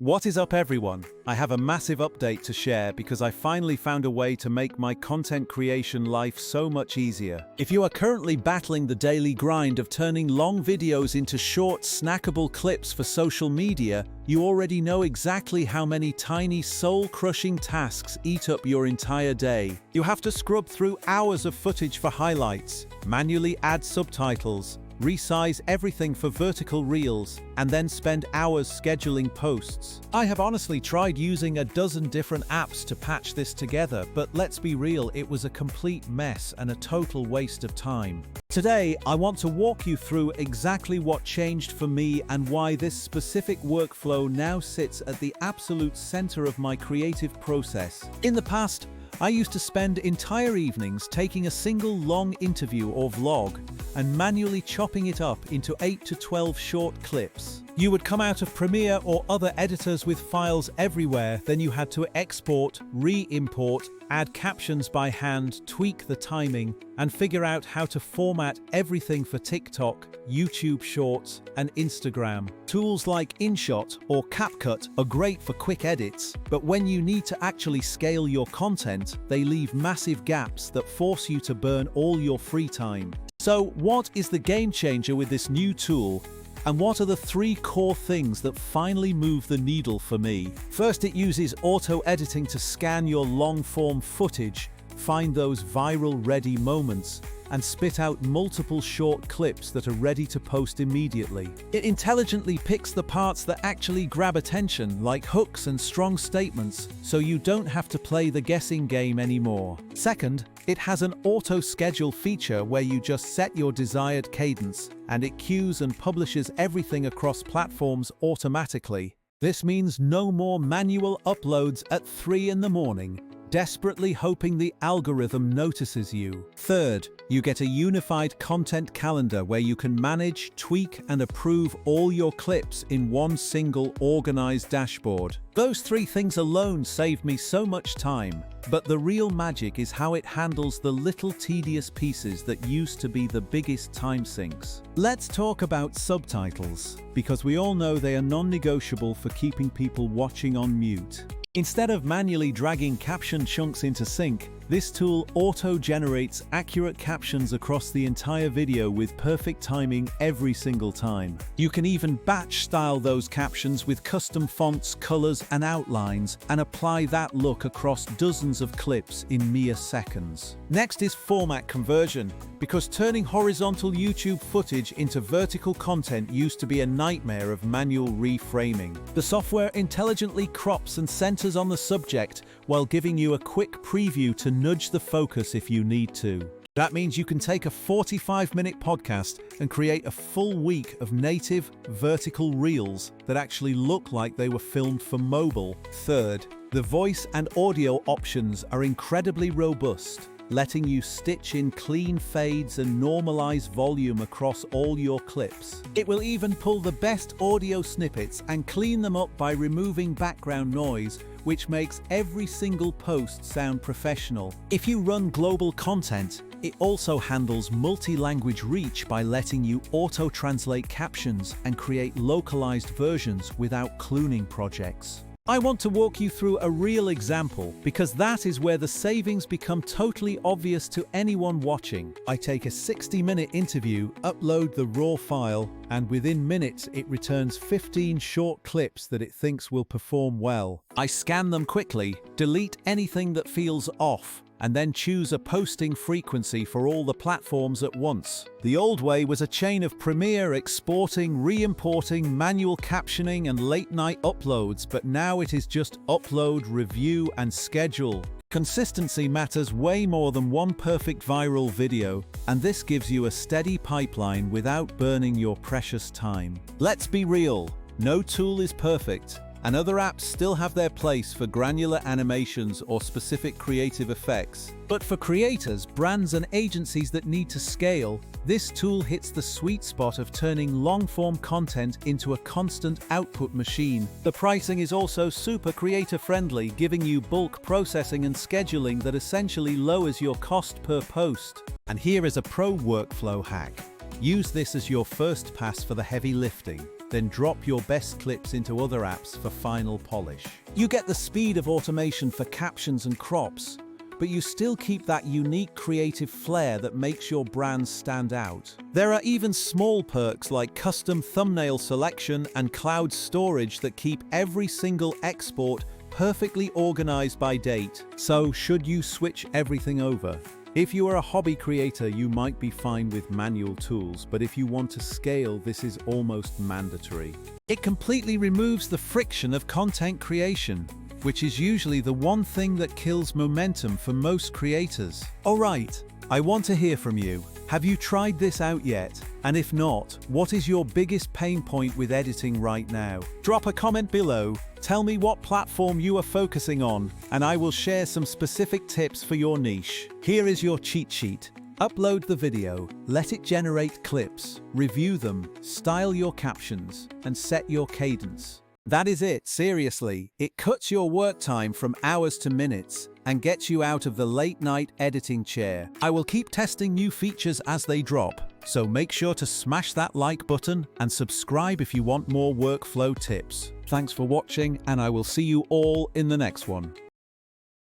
What is up, everyone? I have a massive update to share because I finally found a way to make my content creation life so much easier. If you are currently battling the daily grind of turning long videos into short, snackable clips for social media, you already know exactly how many tiny, soul-crushing tasks eat up your entire day. You have to scrub through hours of footage for highlights, manually add subtitles, resize everything for vertical reels, and then spend hours scheduling posts. I have honestly tried using a dozen different apps to patch this together, but let's be real, it was a complete mess and a total waste of time. Today, I want to walk you through exactly what changed for me and why this specific workflow now sits at the absolute center of my creative process. In the past, I used to spend entire evenings taking a single long interview or vlog and manually chopping it up into 8 to 12 short clips. You would come out of Premiere or other editors with files everywhere, then you had to export, re-import, add captions by hand, tweak the timing, and figure out how to format everything for TikTok, YouTube Shorts, and Instagram. Tools like InShot or CapCut are great for quick edits, but when you need to actually scale your content, they leave massive gaps that force you to burn all your free time. So, what is the game changer with this new tool? And what are the 3 core things that finally move the needle for me? First, it uses auto-editing to scan your long-form footage, find those viral-ready moments, and spit out multiple short clips that are ready to post immediately. It intelligently picks the parts that actually grab attention, like hooks and strong statements, so you don't have to play the guessing game anymore. Second, it has an auto-schedule feature where you just set your desired cadence, and it queues and publishes everything across platforms automatically. This means no more manual uploads at 3 in the morning, desperately hoping the algorithm notices you. Third, you get a unified content calendar where you can manage, tweak, and approve all your clips in one single organized dashboard. Those 3 things alone saved me so much time, but the real magic is how it handles the little tedious pieces that used to be the biggest time sinks. Let's talk about subtitles, because we all know they are non-negotiable for keeping people watching on mute. Instead of manually dragging caption chunks into sync, this tool auto-generates accurate captions across the entire video with perfect timing every single time. You can even batch style those captions with custom fonts, colors, and outlines, and apply that look across dozens of clips in mere seconds. Next is format conversion, because turning horizontal YouTube footage into vertical content used to be a nightmare of manual reframing. The software intelligently crops and centers on the subject while giving you a quick preview to nudge the focus if you need to. That means you can take a 45-minute podcast and create a full week of native, vertical reels that actually look like they were filmed for mobile. Third, the voice and audio options are incredibly robust, letting you stitch in clean fades and normalize volume across all your clips. It will even pull the best audio snippets and clean them up by removing background noise, which makes every single post sound professional. If you run global content, it also handles multi-language reach by letting you auto-translate captions and create localized versions without cloning projects. I want to walk you through a real example because that is where the savings become totally obvious to anyone watching. I take a 60-minute interview, upload the raw file, and within minutes it returns 15 short clips that it thinks will perform well. I scan them quickly, delete anything that feels off, and then choose a posting frequency for all the platforms at once. The old way was a chain of Premiere exporting, re-importing, manual captioning, and late-night uploads, but now it is just upload, review, and schedule. Consistency matters way more than one perfect viral video, and this gives you a steady pipeline without burning your precious time. Let's be real, no tool is perfect, and other apps still have their place for granular animations or specific creative effects. But for creators, brands, and agencies that need to scale, this tool hits the sweet spot of turning long-form content into a constant output machine. The pricing is also super creator-friendly, giving you bulk processing and scheduling that essentially lowers your cost per post. And here is a pro workflow hack. Use this as your first pass for the heavy lifting. then drop your best clips into other apps for final polish. You get the speed of automation for captions and crops, but you still keep that unique creative flair that makes your brand stand out. There are even small perks like custom thumbnail selection and cloud storage that keep every single export perfectly organized by date. So, should you switch everything over? If you are a hobby creator, you might be fine with manual tools, but if you want to scale, this is almost mandatory. It completely removes the friction of content creation, which is usually the one thing that kills momentum for most creators. Alright, I want to hear from you. Have you tried this out yet? And if not, what is your biggest pain point with editing right now? Drop a comment below, tell me what platform you are focusing on, and I will share some specific tips for your niche. Here is your cheat sheet. Upload the video, let it generate clips, review them, style your captions, and set your cadence. That is it, seriously. It cuts your work time from hours to minutes and gets you out of the late-night editing chair. I will keep testing new features as they drop, so make sure to smash that like button and subscribe if you want more workflow tips. Thanks for watching, and I will see you all in the next one.